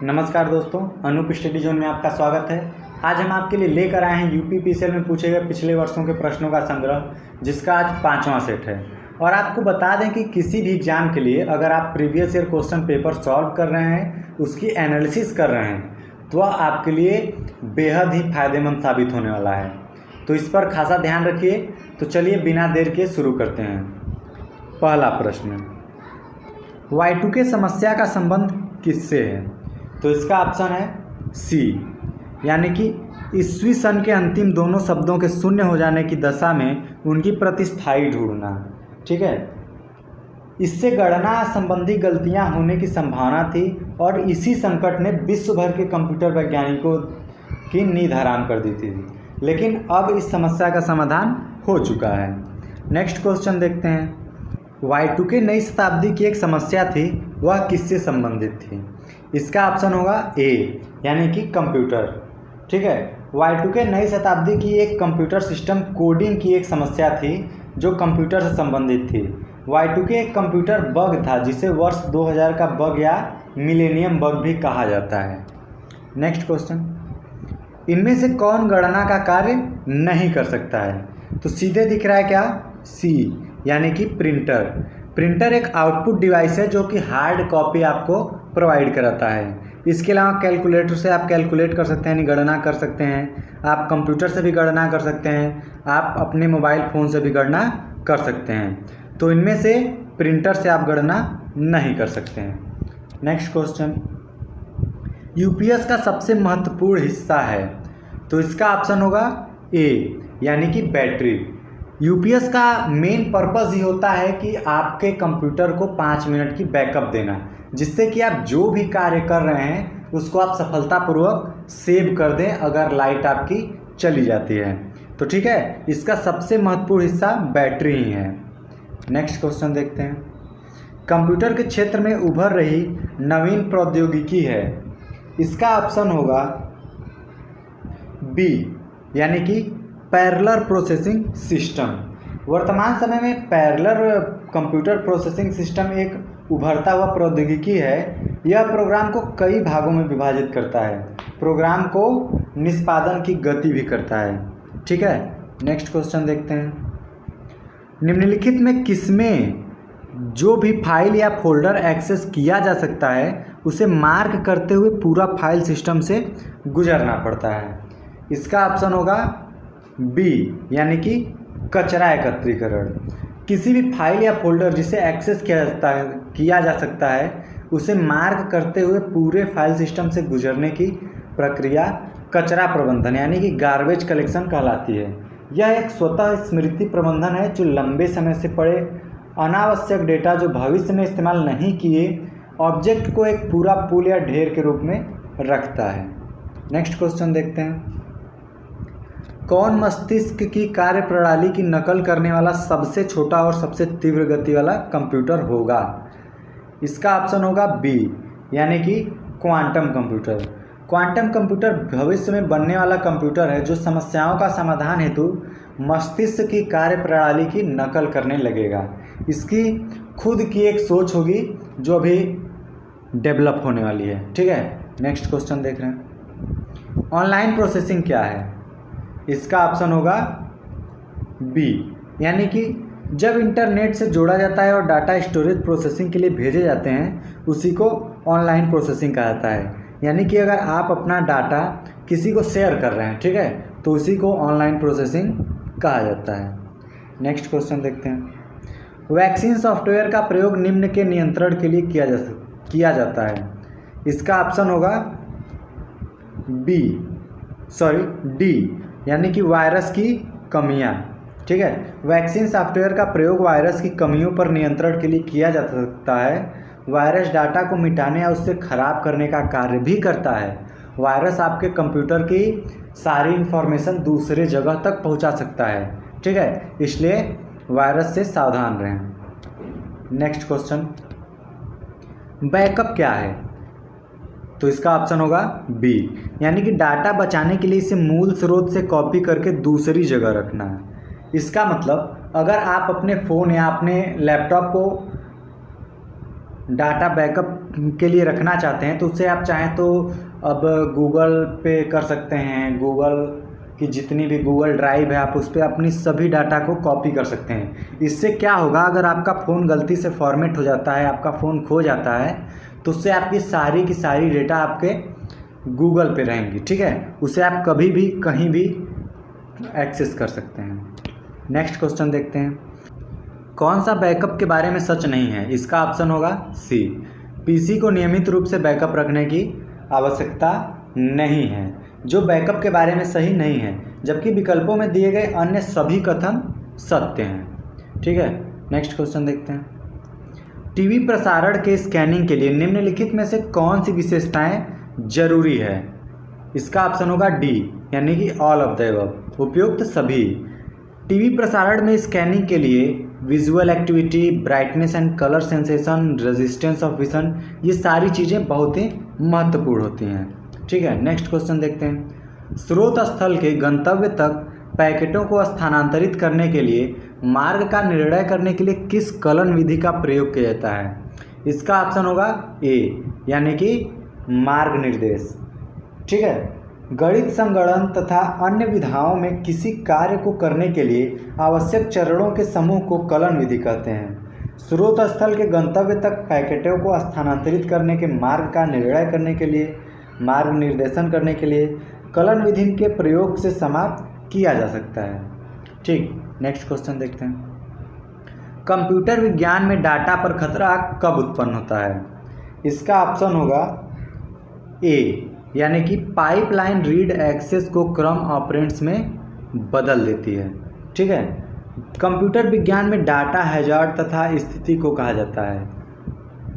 नमस्कार दोस्तों, Anoop study zone में आपका स्वागत है। आज हम आपके लिए लेकर आए हैं यूपी पीसीएल में पूछे गए पिछले वर्षों के प्रश्नों का संग्रह, जिसका आज 5वां सेट है। और आपको बता दें कि किसी भी एग्जाम के लिए अगर आप previous year question paper solve कर रहे हैं, उसकी एनालिसिस कर रहे हैं, तो वह आपके लिए बेहद ही फायदेमंद साबित होने वाला है। तो इस पर खासा ध्यान रखिए। तो चलिए बिना देर के शुरू करते हैं। पहला प्रश्न, Y2K समस्या का संबंध किससे है? तो इसका ऑप्शन है सी, यानी कि ईस्वी सन के अंतिम दोनों शब्दों के शून्य हो जाने की दशा में उनकी प्रतिस्थाई ढूंढना। ठीक है, इससे गणना संबंधी गलतियां होने की संभावना थी और इसी संकट ने विश्व भर के कंप्यूटर वैज्ञानिकों की नींद हराम कर दी थी। लेकिन अब इस समस्या का समाधान हो चुका है। नेक्स्ट क्वेश्चन देखते हैं। Y2K नई शताब्दी की एक समस्या थी, वह किससे संबंधित थी? इसका ऑप्शन होगा ए, यानी कि कंप्यूटर। ठीक है, Y2K नई शताब्दी की एक कंप्यूटर सिस्टम कोडिंग की एक समस्या थी जो कंप्यूटर से संबंधित थी। Y2K एक कंप्यूटर बग था जिसे वर्ष 2000 का बग या मिलेनियम बग भी कहा जाता है। नेक्स्ट क्वेश्चन, इनमें से कौन गणना का कार्य नहीं कर सकता है? तो सीधे दिख रहा है क्या? सी, यानी कि प्रिंटर। प्रिंटर एक आउटपुट डिवाइस है जो कि हार्ड कॉपी आपको प्रोवाइड कराता है। इसके अलावा कैलकुलेटर से आप कैलकुलेट कर सकते हैं, यानी गणना कर सकते हैं। आप कंप्यूटर से भी गणना कर सकते हैं, आप अपने मोबाइल फ़ोन से भी गणना कर सकते हैं। तो इनमें से प्रिंटर से आप गणना नहीं कर सकते हैं। नेक्स्ट क्वेश्चन, यूपीएस का सबसे महत्वपूर्ण हिस्सा है? तो इसका ऑप्शन होगा ए, यानी कि बैटरी। यूपीएस का मेन पर्पस ही होता है कि आपके कंप्यूटर को 5 मिनट की बैकअप देना, जिससे कि आप जो भी कार्य कर रहे हैं उसको आप सफलतापूर्वक सेव कर दें अगर लाइट आपकी चली जाती है। तो ठीक है, इसका सबसे महत्वपूर्ण हिस्सा बैटरी ही है। नेक्स्ट क्वेश्चन देखते हैं। कंप्यूटर के क्षेत्र में उभर रही नवीन प्रौद्योगिकी है? इसका ऑप्शन होगा बी, यानी कि पैरेलल प्रोसेसिंग सिस्टम। वर्तमान समय में पैरेलल कंप्यूटर प्रोसेसिंग सिस्टम एक उभरता हुआ प्रौद्योगिकी है। यह प्रोग्राम को कई भागों में विभाजित करता है, प्रोग्राम को निष्पादन की गति भी करता है। ठीक है, नेक्स्ट क्वेश्चन देखते हैं। निम्नलिखित में किसमें जो भी फाइल या फोल्डर एक्सेस किया जा सकता है उसे मार्क करते हुए पूरा फाइल सिस्टम से गुजरना पड़ता है? इसका ऑप्शन होगा बी, यानी कि कचरा एकत्रीकरण। किसी भी फाइल या फोल्डर जिसे एक्सेस किया जा सकता है उसे मार्क करते हुए पूरे फाइल सिस्टम से गुजरने की प्रक्रिया कचरा प्रबंधन, यानी कि गार्बेज कलेक्शन कहलाती है। यह एक स्वतः स्मृति प्रबंधन है जो लंबे समय से पड़े अनावश्यक डेटा जो भविष्य में इस्तेमाल नहीं किए ऑब्जेक्ट को एक पूरा पूल या ढेर के रूप में रखता है। नेक्स्ट क्वेश्चन देखते हैं। कौन मस्तिष्क की कार्य प्रणाली की नकल करने वाला सबसे छोटा और सबसे तीव्र गति वाला कंप्यूटर होगा? इसका ऑप्शन होगा बी, यानी कि क्वांटम कंप्यूटर। क्वांटम कंप्यूटर भविष्य में बनने वाला कंप्यूटर है जो समस्याओं का समाधान हेतु मस्तिष्क की कार्य प्रणाली की नकल करने लगेगा। इसकी खुद की एक सोच होगी जो अभी डेवलप होने वाली है। ठीक है, नेक्स्ट क्वेश्चन देख रहे हैं। ऑनलाइन प्रोसेसिंग क्या है? इसका ऑप्शन होगा बी, यानी कि जब इंटरनेट से जोड़ा जाता है और डाटा स्टोरेज प्रोसेसिंग के लिए भेजे जाते हैं उसी को ऑनलाइन प्रोसेसिंग कहा जाता है। यानी कि अगर आप अपना डाटा किसी को शेयर कर रहे हैं, ठीक है, तो उसी को ऑनलाइन प्रोसेसिंग कहा जाता है। नेक्स्ट क्वेश्चन देखते हैं। वैक्सीन सॉफ्टवेयर का प्रयोग निम्न के नियंत्रण के लिए किया जाता है? इसका ऑप्शन होगा डी, यानी कि वायरस की कमियां। ठीक है, वैक्सीन सॉफ्टवेयर का प्रयोग वायरस की कमियों पर नियंत्रण के लिए किया जा सकता है। वायरस डाटा को मिटाने या उससे ख़राब करने का कार्य भी करता है। वायरस आपके कंप्यूटर की सारी इन्फॉर्मेशन दूसरे जगह तक पहुंचा सकता है। ठीक है, इसलिए वायरस से सावधान रहें। नेक्स्ट क्वेश्चन, बैकअप क्या है? तो इसका ऑप्शन होगा बी, यानी कि डाटा बचाने के लिए इसे मूल स्रोत से कॉपी करके दूसरी जगह रखना है। इसका मतलब अगर आप अपने फ़ोन या अपने लैपटॉप को डाटा बैकअप के लिए रखना चाहते हैं तो उससे आप चाहें तो अब गूगल पे कर सकते हैं। गूगल की जितनी भी गूगल ड्राइव है आप उस पर अपनी सभी डाटा को कॉपी कर सकते हैं। इससे क्या होगा, अगर आपका फ़ोन गलती से फॉर्मेट हो जाता है, आपका फ़ोन खो जाता है, तो उससे आपकी सारी की सारी डेटा आपके गूगल पे रहेंगी, ठीक है। उसे आप कभी भी कहीं भी एक्सेस कर सकते हैं। नेक्स्ट क्वेश्चन देखते हैं, कौन सा बैकअप के बारे में सच नहीं है? इसका ऑप्शन होगा सी, पीसी को नियमित रूप से बैकअप रखने की आवश्यकता नहीं है, जो बैकअप के बारे में सही नहीं है, जबकि विकल्पों में दिए गए अन्य सभी कथन सत्य हैं, ठीक है। नेक्स्ट क्वेश्चन देखते हैं, टीवी प्रसारण के स्कैनिंग के लिए निम्नलिखित में से कौन सी विशेषताएं जरूरी है? इसका ऑप्शन होगा डी, यानी कि ऑल ऑफ द अबव, उपयुक्त सभी। टीवी प्रसारण में स्कैनिंग के लिए visual activity, brightness and colour sensation, resistance of vision, ये सारी चीज़ें बहुत ही महत्वपूर्ण होती हैं, ठीक है। नेक्स्ट क्वेश्चन देखते हैं, स्रोत स्थल के गंतव्य तक पैकेटों को स्थानांतरित करने के लिए मार्ग का निर्णय करने के लिए किस कलन विधि का प्रयोग किया जाता है? इसका ऑप्शन होगा ए, यानी कि मार्ग निर्देश, ठीक है। गणित संगणन तथा अन्य विधाओं में किसी कार्य को करने के लिए आवश्यक चरणों के समूह को कलन विधि कहते हैं। स्रोत स्थल के गंतव्य तक पैकेटों को स्थानांतरित करने के मार्ग का निर्णय करने के लिए, मार्ग निर्देशन करने के लिए कलन विधि के प्रयोग से समाप्त किया जा सकता है, ठीक। नेक्स्ट क्वेश्चन देखते हैं, कंप्यूटर विज्ञान में डाटा पर खतरा कब उत्पन्न होता है? इसका ऑप्शन होगा ए, यानी कि पाइपलाइन रीड एक्सेस को क्रम ऑपरेंड्स में बदल देती है, ठीक है। कंप्यूटर विज्ञान में डाटा हैजार्ड तथा स्थिति को कहा जाता है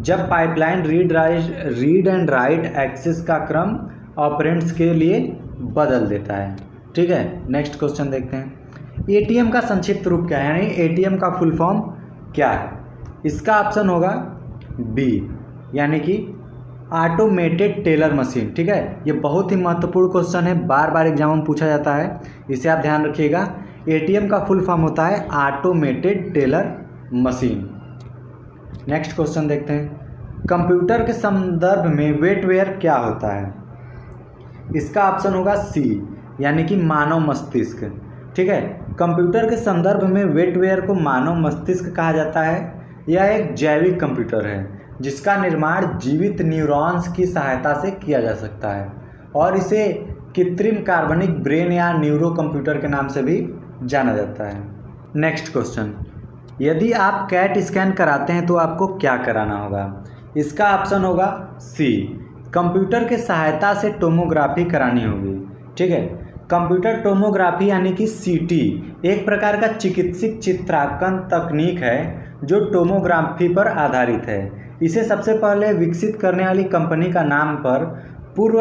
जब pipeline read and write access का क्रम ऑपरेंड्स के लिए बदल देता है, ठीक है। नेक्स्ट क्वेश्चन देखते हैं, एटीएम का संक्षिप्त रूप क्या है, यानी एटीएम का फुल फॉर्म क्या है? इसका ऑप्शन होगा बी, यानी कि ऑटोमेटेड टेलर मशीन, ठीक है। ये बहुत ही महत्वपूर्ण क्वेश्चन है, बार बार एग्जाम में पूछा जाता है, इसे आप ध्यान रखिएगा। एटीएम का फुल फॉर्म होता है automated teller machine. Next question देखते हैं, कंप्यूटर के संदर्भ में वेटवेयर क्या होता है? इसका ऑप्शन होगा सी, यानी कि मानव मस्तिष्क, ठीक है। कंप्यूटर के संदर्भ में वेटवेयर को मानव मस्तिष्क कहा जाता है। यह एक जैविक कंप्यूटर है जिसका निर्माण जीवित न्यूरॉन्स की सहायता से किया जा सकता है और इसे कृत्रिम कार्बनिक ब्रेन या न्यूरो कंप्यूटर के नाम से भी जाना जाता है। नेक्स्ट क्वेश्चन, यदि आप कैट स्कैन कराते हैं तो आपको क्या कराना होगा? इसका ऑप्शन होगा सी, कंप्यूटर के सहायता से टोमोग्राफी करानी होगी, ठीक है। कंप्यूटर टोमोग्राफी यानी कि सीटी एक प्रकार का चिकित्सक चित्रांकन तकनीक है जो टोमोग्राफी पर आधारित है। इसे सबसे पहले विकसित करने वाली कंपनी का नाम पर पूर्व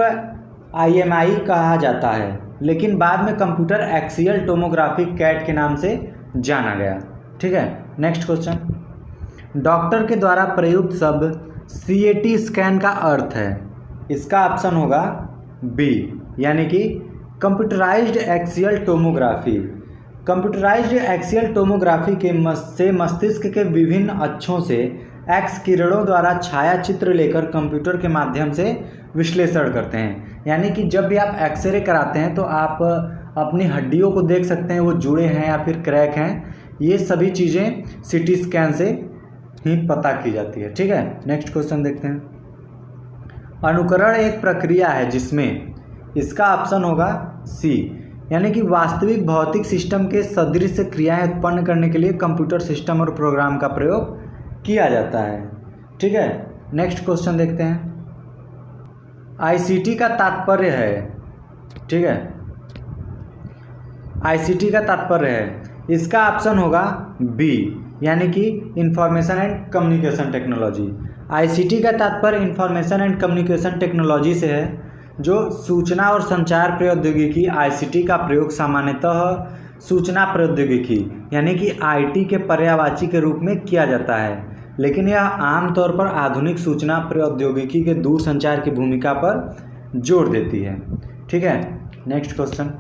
IMI कहा जाता है, लेकिन बाद में कंप्यूटर एक्सियल टोमोग्राफी कैट के नाम से जाना गया, ठीक है। नेक्स्ट क्वेश्चन, डॉक्टर के द्वारा प्रयुक्त शब्द CAT स्कैन का अर्थ है? इसका ऑप्शन होगा बी, यानी कि computerised axial tomography. Computerised axial tomography से मस्तिष्क के विभिन्न अक्षों से एक्स किरणों द्वारा छाया चित्र लेकर कंप्यूटर के माध्यम से विश्लेषण करते हैं। यानी कि जब भी आप एक्सरे कराते हैं तो आप अपनी हड्डियों को देख सकते हैं, वो जुड़े हैं या फिर क्रैक हैं, ये सभी चीज़ें CT स्कैन से ही पता की जाती है, ठीक है। नेक्स्ट क्वेश्चन देखते हैं, अनुकरण एक प्रक्रिया है जिसमें, इसका ऑप्शन होगा सी, यानी कि वास्तविक भौतिक सिस्टम के सदृश क्रियाएं उत्पन्न करने के लिए कंप्यूटर सिस्टम और प्रोग्राम का प्रयोग किया जाता है, ठीक है। नेक्स्ट क्वेश्चन देखते हैं, ICT का तात्पर्य है, ठीक है, ICT का तात्पर्य है, इसका ऑप्शन होगा बी, यानी कि information and communication technology. ICT का तात्पर्य इंफॉर्मेशन एंड कम्युनिकेशन टेक्नोलॉजी से है, जो सूचना और संचार प्रौद्योगिकी ICT का प्रयोग सामान्यतः सूचना प्रौद्योगिकी यानी कि IT के पर्यायवाची के रूप में किया जाता है, लेकिन यह आमतौर पर आधुनिक सूचना प्रौद्योगिकी के दूरसंचार की भूमिका पर जोर देती है, ठीक है। नेक्स्ट क्वेश्चन,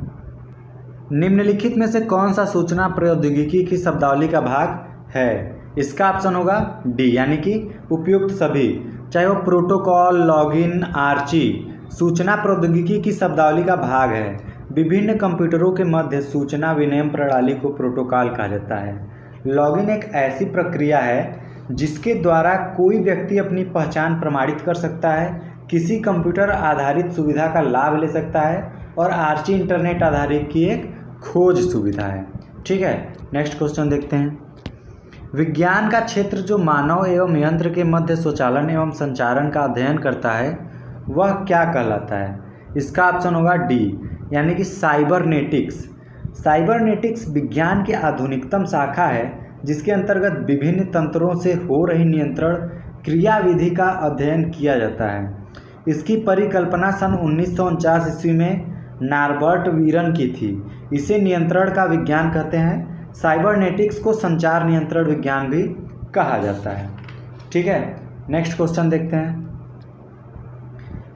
निम्नलिखित में से कौन सा सूचना प्रौद्योगिकी की शब्दावली का भाग है? इसका ऑप्शन होगा डी, यानी कि उपयुक्त सभी। चाहे वो प्रोटोकॉल, लॉगिन, आर्ची सूचना प्रौद्योगिकी की शब्दावली का भाग है। विभिन्न कंप्यूटरों के मध्य सूचना विनिमय प्रणाली को प्रोटोकॉल कहा जाता है। लॉगिन एक ऐसी प्रक्रिया है जिसके द्वारा कोई व्यक्ति अपनी पहचान प्रमाणित कर सकता है, किसी कंप्यूटर आधारित सुविधा का लाभ ले सकता है, और आर्ची इंटरनेट आधारित की एक खोज सुविधा है। ठीक है, नेक्स्ट क्वेश्चन देखते हैं। विज्ञान का क्षेत्र जो मानव एवं यंत्र के मध्य स्वचालन एवं संचारण का अध्ययन करता है वह क्या कहलाता है? इसका ऑप्शन होगा डी, यानी कि साइबरनेटिक्स। साइबरनेटिक्स विज्ञान की आधुनिकतम शाखा है जिसके अंतर्गत विभिन्न तंत्रों से हो रही नियंत्रण क्रियाविधि का अध्ययन किया जाता है। इसकी परिकल्पना सन 1949 ईस्वी में नॉर्बर्ट वीरन की थी। इसे नियंत्रण का विज्ञान कहते हैं। साइबरनेटिक्स को संचार नियंत्रण विज्ञान भी कहा जाता है। ठीक है, नेक्स्ट क्वेश्चन देखते हैं।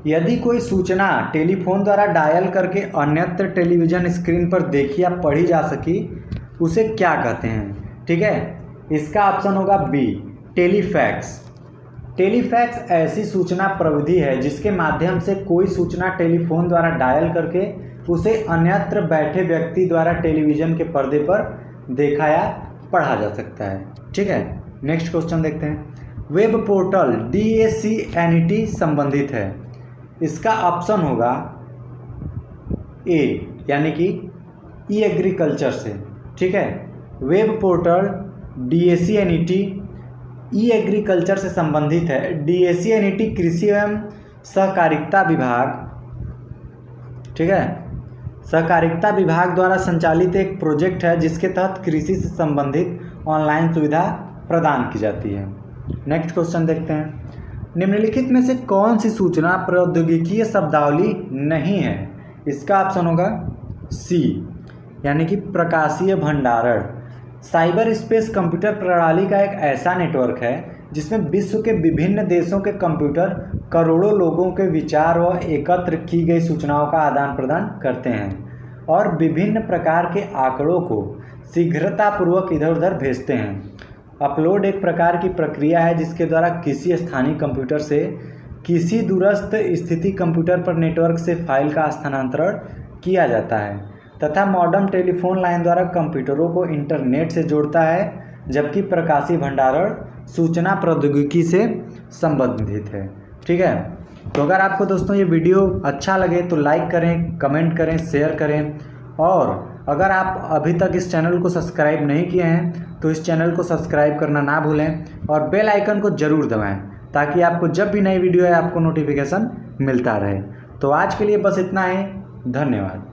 यदि कोई सूचना टेलीफोन द्वारा डायल करके अन्यत्र टेलीविज़न स्क्रीन पर देखी या पढ़ी जा सकी उसे क्या कहते हैं? ठीक है, इसका ऑप्शन होगा बी, टेलीफैक्स। टेलीफैक्स ऐसी सूचना प्रविधि है जिसके माध्यम से कोई सूचना टेलीफोन द्वारा डायल करके उसे अन्यत्र बैठे व्यक्ति द्वारा टेलीविज़न के पर्दे पर देखा या पढ़ा जा सकता है। ठीक है, नेक्स्ट क्वेश्चन देखते हैं। वेब पोर्टल DACNET संबंधित है। इसका ऑप्शन होगा ए, यानी कि ई एग्रीकल्चर से। ठीक है, वेब पोर्टल DACNET ई एग्रीकल्चर से संबंधित है। DACNET कृषि एवं सहकारिता विभाग, ठीक है, सहकारिता विभाग द्वारा संचालित एक प्रोजेक्ट है जिसके तहत कृषि से संबंधित ऑनलाइन सुविधा प्रदान की जाती है। नेक्स्ट क्वेश्चन देखते हैं। निम्नलिखित में से कौन सी सूचना प्रौद्योगिकीय शब्दावली नहीं है? इसका ऑप्शन होगा सी, यानी कि प्रकाशीय भंडारण। साइबर स्पेस कंप्यूटर प्रणाली का एक ऐसा नेटवर्क है जिसमें विश्व के विभिन्न देशों के कंप्यूटर करोड़ों लोगों के विचार व एकत्र की गई सूचनाओं का आदान प्रदान करते हैं और विभिन्न प्रकार के आंकड़ों को शीघ्रतापूर्वक इधर उधर भेजते हैं। अपलोड एक प्रकार की प्रक्रिया है जिसके द्वारा किसी स्थानीय कंप्यूटर से किसी दूरस्थ स्थिति कंप्यूटर पर नेटवर्क से फाइल का स्थानांतरण किया जाता है तथा मॉडर्न टेलीफोन लाइन द्वारा कंप्यूटरों को इंटरनेट से जोड़ता है, जबकि प्रकाशीय भंडारण सूचना प्रौद्योगिकी से संबंधित है। ठीक है, तो अगर आपको दोस्तों ये वीडियो अच्छा लगे तो लाइक करें, कमेंट करें, शेयर करें, और अगर आप अभी तक इस चैनल को सब्सक्राइब नहीं किए हैं तो इस चैनल को सब्सक्राइब करना ना भूलें और बेल आइकन को ज़रूर दबाएं ताकि आपको जब भी नई वीडियो है आपको नोटिफिकेशन मिलता रहे। तो आज के लिए बस इतना ही, धन्यवाद।